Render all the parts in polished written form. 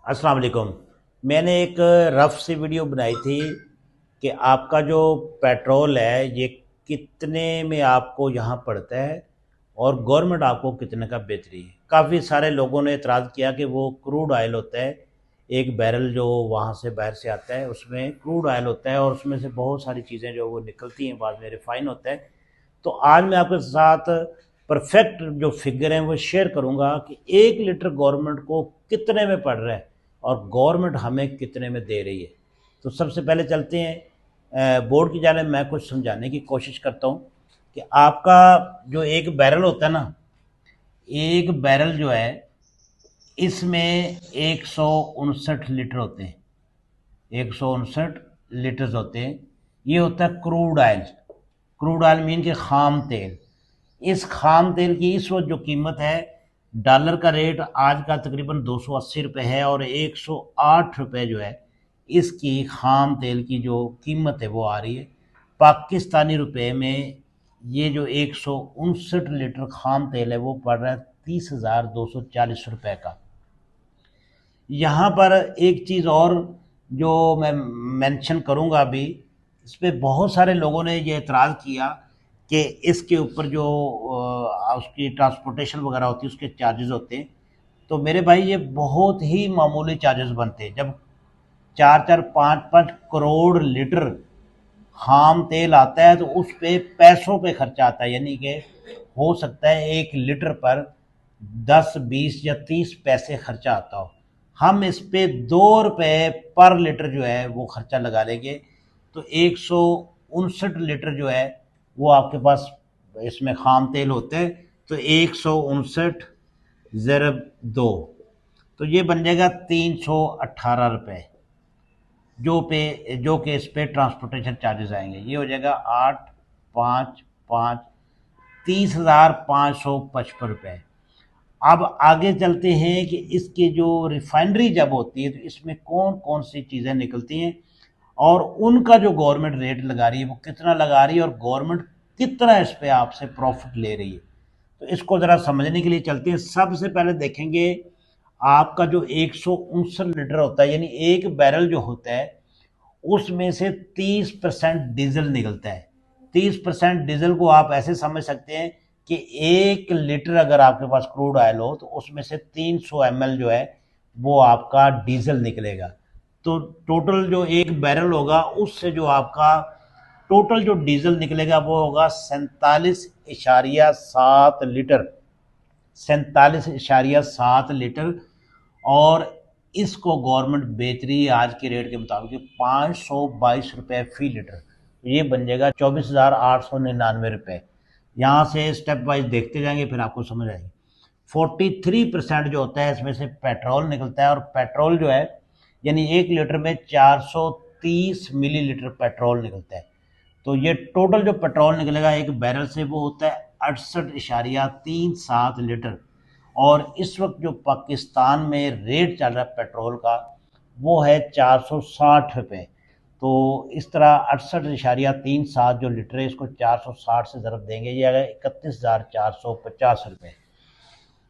अस्सलाम वालेकुम। मैंने एक रफ सी वीडियो बनाई थी कि आपका जो पेट्रोल है ये कितने में आपको यहाँ पड़ता है और गवर्नमेंट आपको कितने का बेच रही है। काफ़ी सारे लोगों ने एतराज़ किया कि वो क्रूड ऑयल होता है, एक बैरल जो वहाँ से बाहर से आता है उसमें क्रूड ऑयल होता है और उसमें से बहुत सारी चीज़ें जो वो निकलती हैं, बाद में रिफाइन होता है। तो आज मैं आपके साथ परफेक्ट जो फिगर हैं वो शेयर करूंगा कि 1 लीटर गवर्नमेंट को कितने में पड़ रहा है और गवर्नमेंट हमें कितने में दे रही है। तो सबसे पहले चलते हैं बोर्ड की जाने। मैं कुछ समझाने की कोशिश करता हूँ कि आपका जो एक बैरल होता है ना, एक बैरल जो है इसमें 159 लीटर होते हैं, 159 लीटर्स होते हैं। ये होता है crude oil. Crude oil mean के खाम तेल। इस खाम तेल की इस वक्त जो कीमत है, डॉलर का रेट आज का तकरीबन 280 रुपये है और 108 रुपये जो है इसकी खाम तेल की जो कीमत है वो आ रही है। पाकिस्तानी रुपए में ये जो 159 लीटर खाम तेल है वो पड़ रहा है 30,240 रुपये का। यहाँ पर एक चीज़ और जो मैं मेंशन करूँगा अभी, इस पे बहुत सारे लोगों ने ये एतराज़ किया कि इसके ऊपर जो उसकी ट्रांसपोर्टेशन वगैरह होती है उसके चार्जेस होते हैं। तो मेरे भाई ये बहुत ही मामूली चार्जेस बनते हैं। जब 4-4 5-5 करोड़ लीटर खाम तेल आता है तो उस पे पैसों पे खर्चा आता है, यानी कि हो सकता है 1 लीटर पर 10 20 या 30 पैसे खर्चा आता हो। हम इस पे 2 रुपये पर लीटर जो है वो खर्चा लगा लेंगे तो 159 लीटर जो है वो आपके पास इसमें खाम तेल होते हैं। तो 159 ज़रब 2, तो ये बन जाएगा 318 रुपये जो कि इस पे ट्रांसपोर्टेशन चार्जेस आएंगे। ये हो जाएगा 8 5 5 30,555 रुपये। अब आगे चलते हैं कि इसकी जो रिफाइनरी जब होती है तो इसमें कौन कौन सी चीज़ें निकलती हैं और उनका जो गवर्नमेंट रेट लगा रही है वो कितना लगा रही है और गवर्नमेंट कितना इस पे आपसे प्रॉफिट ले रही है। तो इसको ज़रा समझने के लिए चलते हैं। सबसे पहले देखेंगे आपका जो 159 लीटर होता है, यानी एक बैरल जो होता है उसमें से 30% डीजल निकलता है। 30% डीजल को आप ऐसे समझ सकते हैं कि 1 लीटर अगर आपके पास क्रूड ऑयल हो तो उसमें से 300 ml जो है वो आपका डीजल निकलेगा। तो टोटल जो एक बैरल होगा उससे जो आपका टोटल जो डीजल निकलेगा वो होगा 47.7 लीटर। 47.7 लीटर। और इसको गवर्नमेंट बेच रही है आज के रेट के मुताबिक 522 रुपये फी लीटर। तो ये बन जाएगा 24,899 रुपये। यहाँ से स्टेप वाइज देखते जाएंगे फिर आपको समझ आएगी। 43% जो होता है इसमें से पेट्रोल निकलता है और पेट्रोल जो है यानी 1 लीटर में 430 मिलीलीटर पेट्रोल निकलता है। तो ये टोटल जो पेट्रोल निकलेगा एक बैरल से वो होता है 68.37 लीटर। और इस वक्त जो पाकिस्तान में रेट चल रहा है पेट्रोल का वो है 460 रुपये। तो इस तरह 68.37 जो लीटर है इसको 460 से ज़रब देंगे, ये आएगा 31,450 रुपये।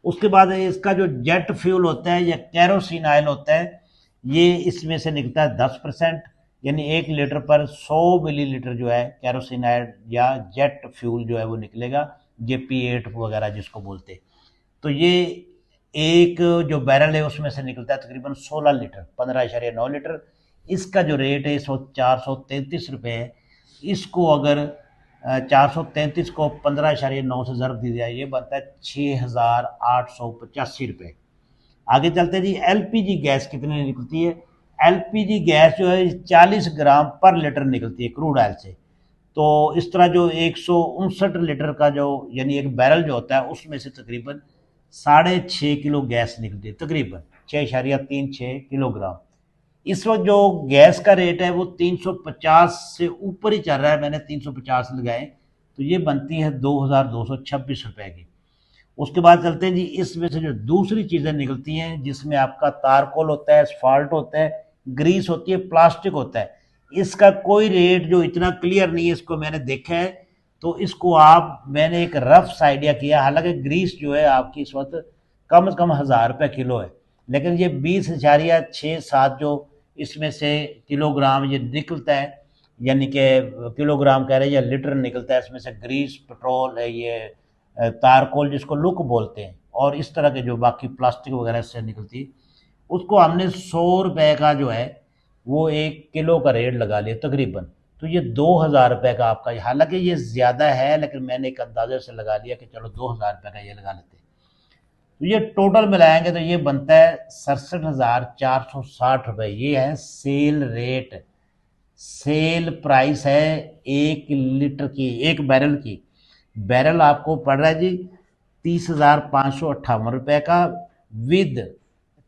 उसके बाद इसका जो जेट फ्यूल होता है या कैरोसिन ऑयल होता है ये इसमें से निकलता है 10%, यानी 1 लीटर पर 100 मिलीलीटर जो है कैरोसिन ऑयल या जेट फ्यूल जो है वो निकलेगा, JP8 वगैरह जिसको बोलते हैं। तो ये एक जो बैरल है उसमें से निकलता है तकरीबन 16 लीटर, 15.9 लीटर। इसका जो रेट है इस वक्त 433 रुपये है। इसको अगर 433 को 15.9 से ज़रब दी जाए ये बनता है 6,885 रुपये। आगे चलते हैं जी। LPG गैस कितने निकलती है। LPG गैस जो है 40 ग्राम पर लीटर निकलती है क्रूड ऑयल से। तो इस तरह जो 159 लीटर का जो यानी एक बैरल जो होता है उसमें से तकरीबन 6.5 किलो गैस निकलती है, तकरीबन 6.36 किलोग्राम। इस वक्त जो गैस का रेट है वो 350 से ऊपर ही चल रहा है, मैंने 350 लगाए तो ये बनती है 2,226 रुपये की। उसके बाद चलते हैं जी। इसमें से जो दूसरी चीज़ें निकलती हैं जिसमें आपका तारकोल होता है, एसफाल्ट होता है, ग्रीस होती है, प्लास्टिक होता है। इसका कोई रेट जो इतना क्लियर नहीं है, इसको मैंने देखा है तो इसको मैंने एक रफ आइडिया किया। हालांकि ग्रीस जो है आपकी इस वक्त कम से कम 1,000 रुपये किलो है लेकिन ये 20.67 जो इसमें से किलोग्राम ये निकलता है, यानी कि किलोग्राम कह रहे हैं या लीटर निकलता है, इसमें से ग्रीस, पेट्रोल है, ये तारकोल जिसको लुक बोलते हैं, और इस तरह के जो बाकी प्लास्टिक वगैरह से निकलती है, उसको हमने 100 रुपये का जो है वो 1 किलो का रेट लगा लिया तकरीबन। तो ये 2,000 रुपये का आपका, हालांकि ये ज़्यादा है लेकिन मैंने एक अंदाजे से लगा लिया कि चलो 2,000 रुपये का ये लगा लेते हैं। तो ये टोटल मिलाएंगे तो ये बनता है 67,460 रुपये। ये है सेल रेट, सेल प्राइस है 1 लीटर की, 1 बैरल की। बैरल आपको पड़ रहा है जी 30,558 रुपये का विद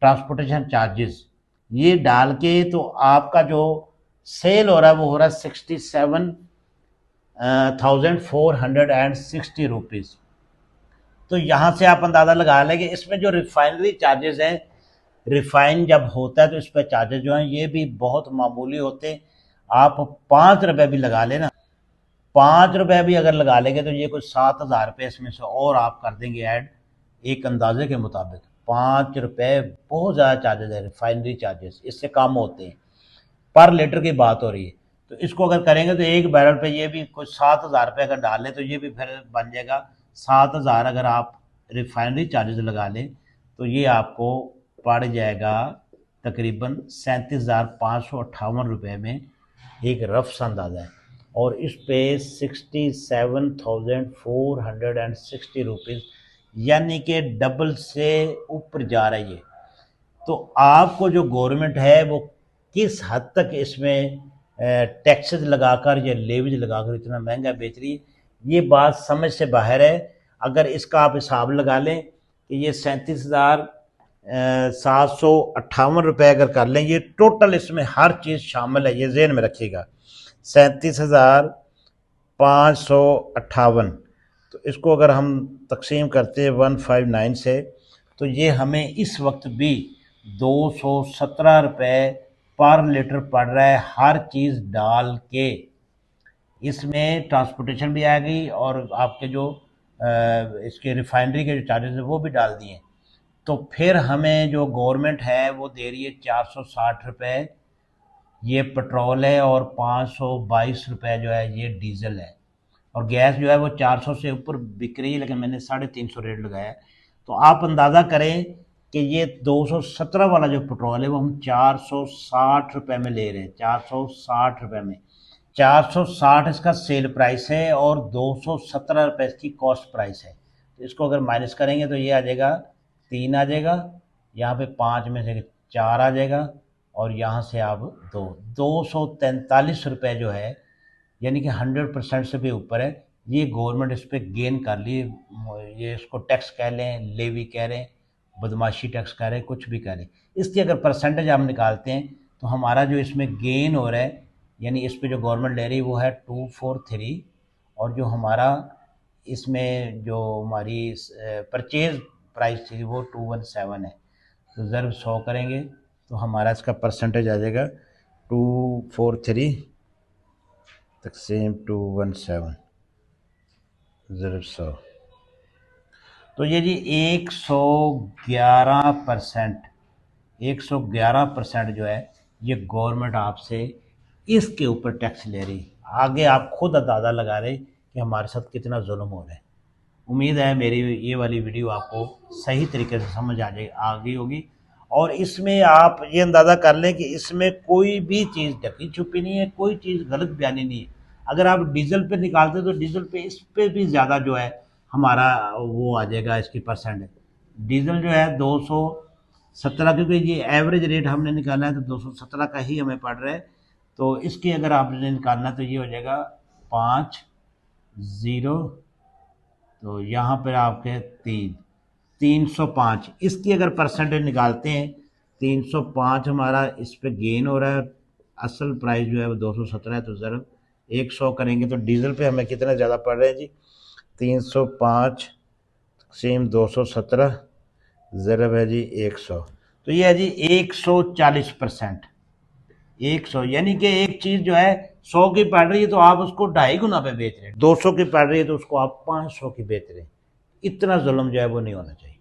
ट्रांसपोर्टेशन चार्जेस। ये डाल के तो आपका जो सेल हो रहा है वो हो रहा है 67,460 रुपीज़। तो यहाँ से आप अंदाज़ा लगा लें कि इसमें जो रिफाइनरी चार्जेस हैं, रिफाइन जब होता है तो इस पर चार्जेस जो हैं ये भी बहुत मामूली होते हैं। आप 5 रुपये भी लगा लेना, 5 रुपये भी अगर लगा लेंगे तो ये कुछ 7,000 रुपये इसमें से और आप कर देंगे ऐड, एक अंदाजे के मुताबिक। 5 रुपये बहुत ज़्यादा चार्जेस है, रिफाइनरी चार्जेस इससे कम होते हैं, पर लीटर की बात हो रही है। तो इसको अगर करेंगे तो 1 बैरल पे ये भी कुछ 7,000 रुपये अगर डाल लें तो ये भी फिर बन जाएगा 7,000। अगर आप रिफाइनरी चार्जेस लगा लें तो ये आपको पड़ जाएगा तकरीबन 37,558 रुपये में, एक रफ सा अंदाज़ा है। और इस पे 67,460 रुपीज़, यानी कि डबल से ऊपर जा रही है। तो आपको जो गवर्नमेंट है वो किस हद तक इसमें टैक्सेस लगाकर या लेविज लगाकर इतना महंगा बेच रही है, ये बात समझ से बाहर है। अगर इसका आप हिसाब लगा लें कि ये 37,758 रुपये अगर कर लें, ये टोटल इसमें हर चीज़ शामिल है, ये ज़हन में रखिएगा 37,558। तो इसको अगर हम तकसीम करते हैं 159 से, तो ये हमें इस वक्त भी 217 रुपये पर लीटर पड़ रहा है हर चीज़ डाल के। इसमें ट्रांसपोर्टेशन भी आ गई और आपके जो इसके रिफाइनरी के जो चार्जेस हैं वो भी डाल दिए। तो फिर हमें जो गवर्नमेंट है वो दे रही है 460 रुपये ये पेट्रोल है, और 522 रुपये जो है ये डीजल है। और गैस जो है वो 400 से ऊपर बिक रही है, लेकिन मैंने 350 रेट लगाया है। तो आप अंदाज़ा करें कि ये 217 वाला जो पेट्रोल है वो हम 460 रुपये में ले रहे हैं, 460 रुपये में। 460 इसका सेल प्राइस है और 217 रुपये इसकी कॉस्ट प्राइस है। तो इसको अगर माइनस करेंगे तो ये आ जाएगा 3 आ जाएगा, यहाँ पे 5 में से 4 आ जाएगा, और यहाँ से आप 243 रुपये जो है, यानी कि 100% से भी ऊपर है। ये गवर्नमेंट इस पर गेन कर ली, ये इसको टैक्स कह लें, लेवी कह लें, बदमाशी टैक्स कह रहे हैं, कुछ भी कह लें। इसकी अगर परसेंटेज हम निकालते हैं तो हमारा जो इसमें गेन हो रहा है, यानी इस पे जो गवर्नमेंट ले रही है वो है 243, और जो हमारा इसमें जो हमारी परचेज प्राइस थी वो 217 है। तो ज़रूर 100 करेंगे तो हमारा इसका परसेंटेज आ जाएगा 243 तकसीम 217 ज़रूर 100। तो ये जी 111%, 111% जो है ये गवर्नमेंट आपसे इसके ऊपर टैक्स ले रही। आगे आप खुद अंदाज़ा लगा रहे कि हमारे साथ कितना जुल्म हो रहा है। उम्मीद है मेरी ये वाली वीडियो आपको सही तरीके से समझ आ गई होगी। और इसमें आप ये अंदाज़ा कर लें कि इसमें कोई भी चीज़ ढकी छुपी नहीं है, कोई चीज़ गलत बयानी नहीं है। अगर आप डीजल पे निकालते तो डीजल पे इस पे भी ज़्यादा जो है हमारा वो आ जाएगा इसकी परसेंट। डीजल जो है 217, क्योंकि ये एवरेज रेट हमने निकाला है तो 217 का ही हमें पड़ रहा है। तो इसकी अगर आपने निकालना तो ये हो जाएगा 50, तो यहाँ पर आपके 305। इसकी अगर परसेंटेज निकालते हैं 305 हमारा इस पे गेन हो रहा है। असल प्राइस जो है वो 217 है, तो ज़रा 100 करेंगे तो डीजल पे हमें कितना ज़्यादा पड़ रहा है जी, 305 सेम 217 ज़रब है जी 100, तो ये है जी 140%। 100 यानी कि एक चीज़ जो है 100 की पड़ रही है तो आप उसको 2.5 गुना पे बेच रहे हैं, 200 की पड़ रही है तो उसको आप 500 की बेच रहे हैं। इतना जुल्म जो है वो नहीं होना चाहिए।